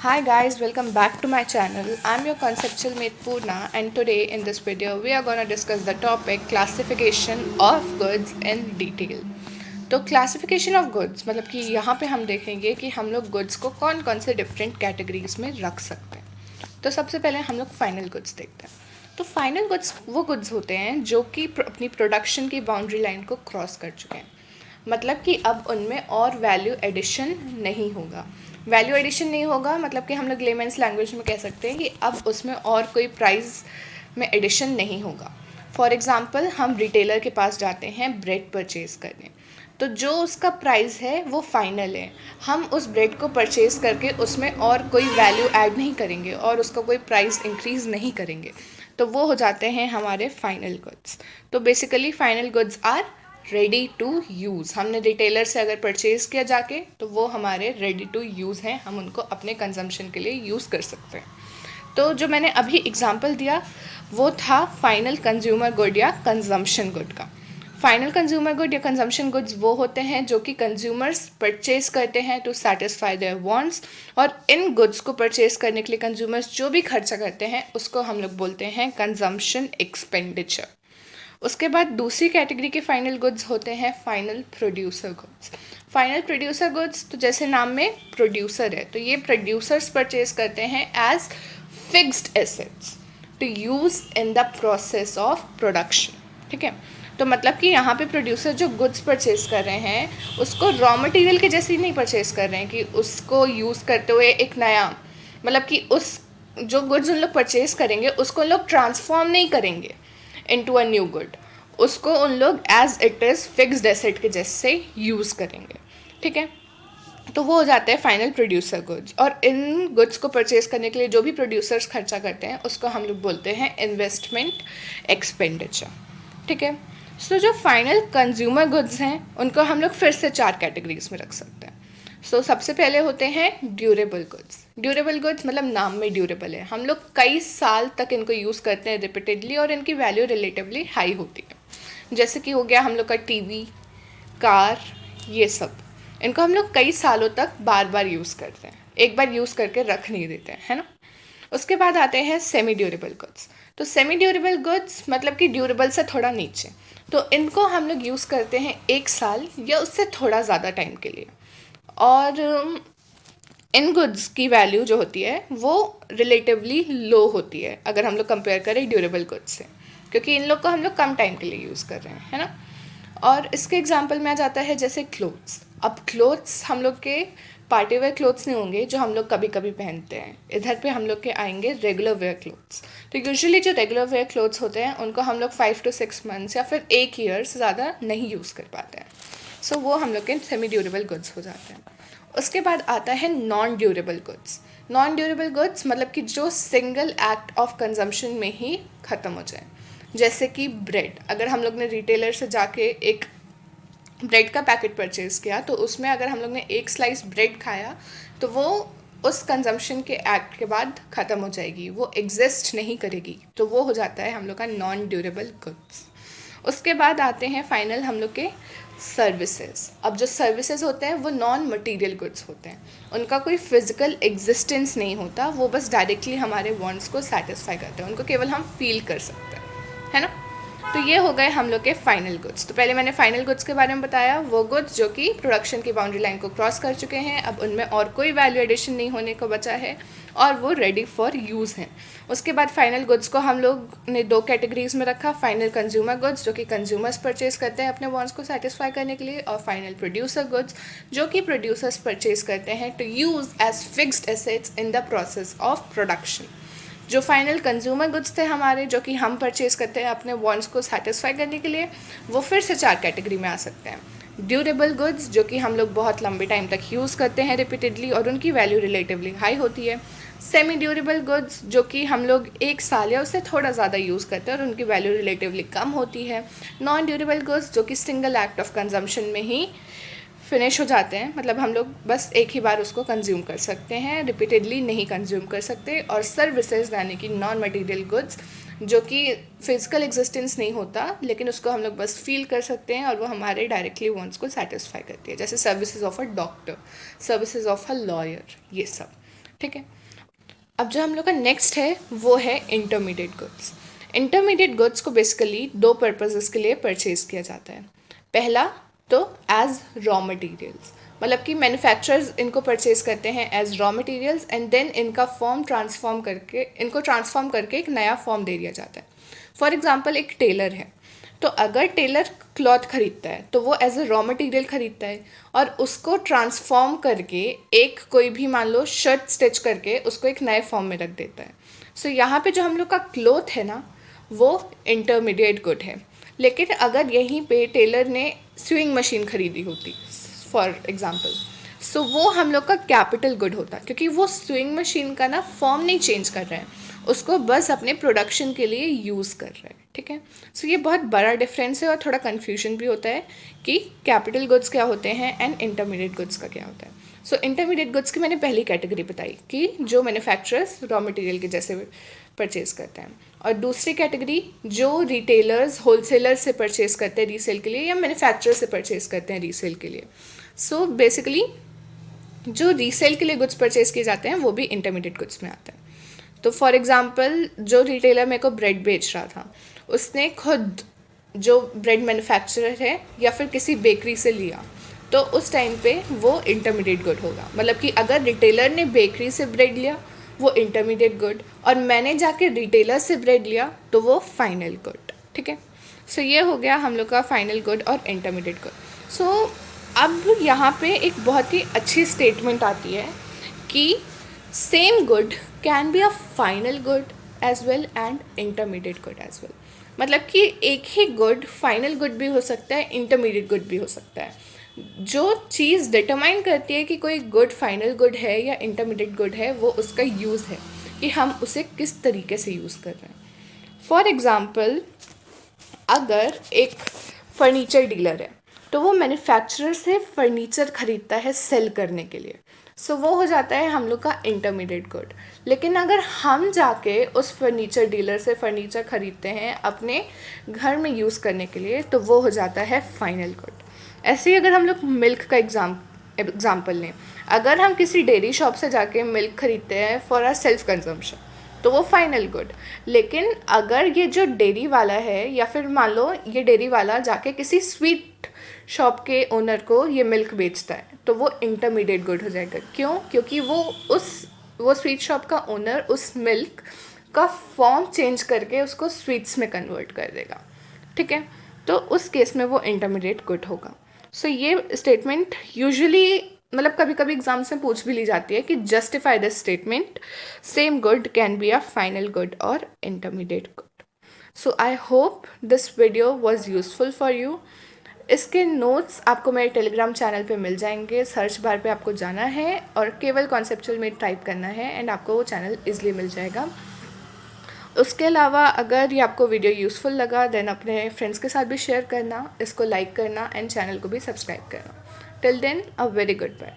Hi guys, welcome back to my channel. I'm your conceptual mate Purna, and today in this video we are going to discuss the topic classification of goods in detail. तो classification of goods मतलब कि यहाँ पे हम देखेंगे कि हम लोग गुड्स को कौन कौन से डिफरेंट कैटेगरीज में रख सकते हैं। तो सबसे पहले हम लोग फाइनल गुड्स देखते हैं। तो फाइनल गुड्स वो गुड्स होते हैं जो कि अपनी प्रोडक्शन की बाउंड्री लाइन को क्रॉस कर चुके हैं, मतलब कि अब उनमें और वैल्यू एडिशन नहीं होगा। वैल्यू एडिशन नहीं होगा मतलब कि हम लोग लेमन्स लैंग्वेज में कह सकते हैं कि अब उसमें और कोई प्राइस में एडिशन नहीं होगा। फॉर एग्ज़ाम्पल हम रिटेलर के पास जाते हैं ब्रेड परचेज़ करने, तो जो उसका प्राइस है वो फाइनल है। हम उस ब्रेड को परचेज़ करके उसमें और कोई वैल्यू ऐड नहीं करेंगे और उसका कोई प्राइस इंक्रीज़ नहीं करेंगे, तो वो हो जाते हैं हमारे फाइनल गुड्स। तो basically final goods are ready to use. हमने रिटेलर से अगर परचेज़ किया जाके तो वो हमारे रेडी टू यूज़ हैं, हम उनको अपने कंजम्पशन के लिए यूज़ कर सकते हैं। तो जो मैंने अभी एग्जांपल दिया वो था फाइनल कंज्यूमर गुड या कंजम्पशन गुड का। फाइनल कंज्यूमर गुड या कंजम्पशन गुड्स वो होते हैं जो कि कंज्यूमर्स परचेज करते हैं टू सेटिस्फाई देयर वांट्स, और इन गुड्स को परचेज करने के लिए कंज्यूमर्स जो भी खर्चा करते हैं उसको हम लोग बोलते हैं कंजम्पशन एक्सपेंडिचर। उसके बाद दूसरी कैटेगरी के फाइनल गुड्स होते हैं final producer goods. Final producer goods तो जैसे नाम में प्रोड्यूसर है, तो ये प्रोड्यूसर्स परचेज करते हैं as fixed assets to use in the process of production. ठीक है, तो मतलब कि यहाँ पे प्रोड्यूसर जो गुड्स परचेज कर रहे हैं उसको रॉ मटेरियल के जैसे ही नहीं परचेज कर रहे हैं कि उसको यूज़ करते हुए एक नया, मतलब कि उस जो गुड्स उन लोग परचेज करेंगे उसको उन लोग ट्रांसफॉर्म नहीं करेंगे इनटू अ न्यू गुड, उसको उन लोग as it is fixed asset के जैसे यूज़ करेंगे। ठीक है, तो वो हो जाते हैं फाइनल प्रोड्यूसर गुड्स। और इन गुड्स को परचेज करने के लिए जो भी प्रोड्यूसर्स खर्चा करते हैं उसको हम लोग बोलते हैं इन्वेस्टमेंट एक्सपेंडिचर। ठीक है, सो जो फाइनल कंज्यूमर गुड्स हैं उनको हम लोग फिर से 4 कैटेगरीज में रख सकते हैं। सबसे पहले होते हैं ड्यूरेबल गुड्स। ड्यूरेबल गुड्स मतलब नाम में ड्यूरेबल है, हम लोग कई साल तक इनको यूज़ करते हैं रिपीटेडली और इनकी वैल्यू रिलेटिवली हाई होती है। जैसे कि हो गया हम लोग का टीवी, कार, ये सब इनको हम लोग कई सालों तक बार बार यूज़ करते हैं, एक बार यूज़ करके रख नहीं देते हैं, है ना। उसके बाद आते हैं सेमी ड्यूरेबल गुड्स। तो सेमी ड्यूरेबल गुड्स मतलब कि ड्यूरेबल से थोड़ा नीचे, तो इनको हम लोग यूज़ करते हैं 1 साल या उससे थोड़ा ज़्यादा टाइम के लिए। और इन गुड्स की वैल्यू जो होती है वो रिलेटिवली लो होती है अगर हम लोग कंपेयर करें ड्यूरेबल गुड्स से, क्योंकि इन लोग को हम लोग कम टाइम के लिए यूज़ कर रहे हैं, है ना। और इसके एग्जांपल में आ जाता है जैसे क्लोथ्स। अब क्लोथ्स हम लोग के पार्टी वेयर क्लोथ्स नहीं होंगे जो हम लोग कभी कभी पहनते हैं, इधर पे हम लोग के आएंगे रेगुलर वेयर क्लोथ्स। तो यूजुअली जो रेगुलर वेयर क्लोथ्स होते हैं उनको हम लोग 5 to 6 मंथ्स या फिर 1 ईयर से ज़्यादा नहीं यूज़ कर पाते हैं। वो हम लोग के सेमी ड्यूरेबल गुड्स हो जाते हैं। उसके बाद आता है non durable goods. Non durable goods मतलब कि जो सिंगल एक्ट ऑफ कंजम्पशन में ही ख़त्म हो जाए। जैसे कि ब्रेड, अगर हम लोग ने रिटेलर से जाके एक ब्रेड का पैकेट परचेज़ किया तो उसमें अगर हम लोग ने एक स्लाइस ब्रेड खाया तो वो उस कंजम्पशन के एक्ट के बाद ख़त्म हो जाएगी, वो एग्जिस्ट नहीं करेगी, तो वो हो जाता है हम लोग का नॉन ड्यूरेबल गुड्स। उसके बाद आते हैं फाइनल हम लोग के सर्विसेज। अब जो सर्विसेज होते हैं वो नॉन मटेरियल गुड्स होते हैं, उनका कोई फिजिकल एग्जिस्टेंस नहीं होता, वो बस डायरेक्टली हमारे वांट्स को सेटिस्फाई करते हैं, उनको केवल हम फील कर सकते हैं, है ना। तो ये हो गए हम लोग के फाइनल गुड्स। तो पहले मैंने फाइनल गुड्स के बारे में बताया, वो गुड्स जो कि प्रोडक्शन की बाउंड्री लाइन को क्रॉस कर चुके हैं, अब उनमें और कोई वैल्यू एडिशन नहीं होने को बचा है और वो रेडी फॉर यूज़ हैं। उसके बाद फाइनल गुड्स को हम लोग ने 2 कैटेगरीज में रखा, फाइनल कंज्यूमर गुड्स जो कि कंज्यूमर्स परचेज करते हैं अपने वांट्स को सेटिस्फाई करने के लिए, और फाइनल प्रोड्यूसर गुड्स जो कि प्रोड्यूसर्स परचेज करते हैं to use as fixed assets in the process of production. जो फाइनल कंज्यूमर गुड्स थे हमारे, जो कि हम परचेज़ करते हैं अपने वांट्स को सेटिस्फाई करने के लिए, वो फिर से 4 कैटेगरी में आ सकते हैं। ड्यूरेबल गुड्स जो कि हम लोग बहुत लंबे टाइम तक यूज़ करते हैं रिपीटेडली और उनकी वैल्यू रिलेटिवली हाई होती है। सेमी ड्यूरेबल गुड्स जो कि हम लोग 1 साल या उससे थोड़ा ज़्यादा यूज़ करते हैं और उनकी वैल्यू रिलेटिवली कम होती है। नॉन ड्यूरेबल गुड्स जो कि सिंगल एक्ट ऑफ कंजम्पशन में ही फिनिश हो जाते हैं, मतलब हम लोग बस एक ही बार उसको कंज्यूम कर सकते हैं, रिपीटेडली नहीं कंज्यूम कर सकते। और सर्विसेज यानी कि नॉन मटेरियल गुड्स जो कि फिजिकल एग्जिस्टेंस नहीं होता लेकिन उसको हम लोग बस फील कर सकते हैं और वो हमारे डायरेक्टली वांट्स को सेटिस्फाई करती है, जैसे services of a doctor, services of a lawyer, ये सब। ठीक है। अब जो हम लोग का नेक्स्ट है वो है इंटरमीडिएट गुड्स। इंटरमीडिएट गुड्स को बेसिकली दो पर्पसेस के लिए परचेज किया जाता है। पहला तो एज रॉ मटेरियल्स, मतलब कि मैन्युफैक्चरर्स इनको परचेज करते हैं as raw materials and then इनका इनको ट्रांसफॉर्म करके एक नया फॉर्म दे दिया जाता है। फॉर एग्जांपल एक टेलर है, तो अगर टेलर क्लॉथ खरीदता है तो वो एज अ रॉ मटेरियल खरीदता है और उसको ट्रांसफॉर्म करके एक कोई भी मान लो शर्ट स्टिच करके उसको एक नए फॉर्म में रख देता है। सो यहाँ पे जो हम लोग का क्लॉथ है ना वो इंटरमीडिएट गुड है। लेकिन अगर यहीं पे टेलर ने स्विंग मशीन खरीदी होती फॉर एग्जांपल, सो वो हम लोग का कैपिटल गुड होता, क्योंकि वो स्विंग मशीन का ना फॉर्म नहीं चेंज कर रहे हैं, उसको बस अपने प्रोडक्शन के लिए यूज़ कर रहे हैं। ठीक है। सो ये बहुत बड़ा डिफरेंस है और थोड़ा कन्फ्यूजन भी होता है कि कैपिटल गुड्स क्या होते हैं एंड इंटरमीडिएट गुड्स का क्या होता है। सो इंटरमीडिएट गुड्स की मैंने पहली कैटेगरी बताई कि जो मैन्युफैक्चरर्स रॉ मटेरियल के जैसे परचेज करते हैं, और दूसरी कैटेगरी जो रिटेलर्स होलसेलर से परचेज करते हैं रीसेल के लिए या मैन्युफैक्चरर से परचेज करते हैं रीसेल के लिए। सो बेसिकली जो रीसेल के लिए गुड्स परचेज किए जाते हैं वो भी इंटरमीडिएट गुड्स में आता है। तो फॉर एग्जांपल जो रिटेलर मेरे को ब्रेड बेच रहा था, उसने खुद जो ब्रेड मैन्युफैक्चरर है या फिर किसी बेकरी से लिया, तो उस टाइम पे वो इंटरमीडिएट गुड होगा। मतलब कि अगर रिटेलर ने बेकरी से ब्रेड लिया वो इंटरमीडिएट गुड, और मैंने जाके रिटेलर से ब्रेड लिया तो वो फाइनल गुड। ठीक है। सो ये हो गया हम लोग का फाइनल गुड और इंटरमीडिएट गुड। सो अब यहाँ पे एक बहुत ही अच्छी स्टेटमेंट आती है कि same good can be a final good as well and intermediate good as well. मतलब कि एक ही गुड फाइनल गुड भी हो सकता है, इंटरमीडिएट गुड भी हो सकता है। जो चीज़ डिटरमाइन करती है कि कोई गुड फाइनल गुड है या इंटरमीडिएट गुड है वो उसका यूज़ है, कि हम उसे किस तरीके से यूज़ कर रहे हैं। फॉर एग्ज़ाम्पल अगर एक फर्नीचर डीलर है तो वो मैन्युफैक्चरर से फर्नीचर ख़रीदता है सेल करने के लिए, सो वो हो जाता है हम लोग का इंटरमीडिएट गुड। लेकिन अगर हम जाके उस फर्नीचर डीलर से फर्नीचर ख़रीदते हैं अपने घर में यूज़ करने के लिए तो वो हो जाता है फाइनल गुड। ऐसे ही अगर हम लोग मिल्क का एग्ज़ाम्पल लें, अगर हम किसी डेयरी शॉप से जाके मिल्क ख़रीदते हैं फॉर आर सेल्फ कंजम्पशन तो वो फाइनल गुड। लेकिन अगर ये जो डेयरी वाला है या फिर मान लो ये डेयरी वाला जाके किसी स्वीट शॉप के ओनर को ये मिल्क बेचता है तो वो इंटरमीडिएट गुड हो जाएगा। क्यों? क्योंकि वो स्वीट शॉप का ओनर उस मिल्क का फॉर्म चेंज करके उसको स्वीट्स में कन्वर्ट कर देगा। ठीक है। तो उस केस में वो इंटरमीडिएट गुड होगा। सो ये स्टेटमेंट यूजुअली मतलब कभी कभी एग्जाम्स में पूछ भी ली जाती है कि justify this statement, same good can be a final good और intermediate good. So I hope this video was useful for you. इसके नोट्स आपको मेरे टेलीग्राम चैनल पे मिल जाएंगे। सर्च बार पे आपको जाना है और केवल कॉन्सेप्चुअल में टाइप करना है एंड आपको वो चैनल ईजिली मिल जाएगा। उसके अलावा अगर ये आपको वीडियो यूज़फुल लगा देन अपने फ्रेंड्स के साथ भी शेयर करना, इसको लाइक करना एंड चैनल को भी सब्सक्राइब करना। Till then a very good bye.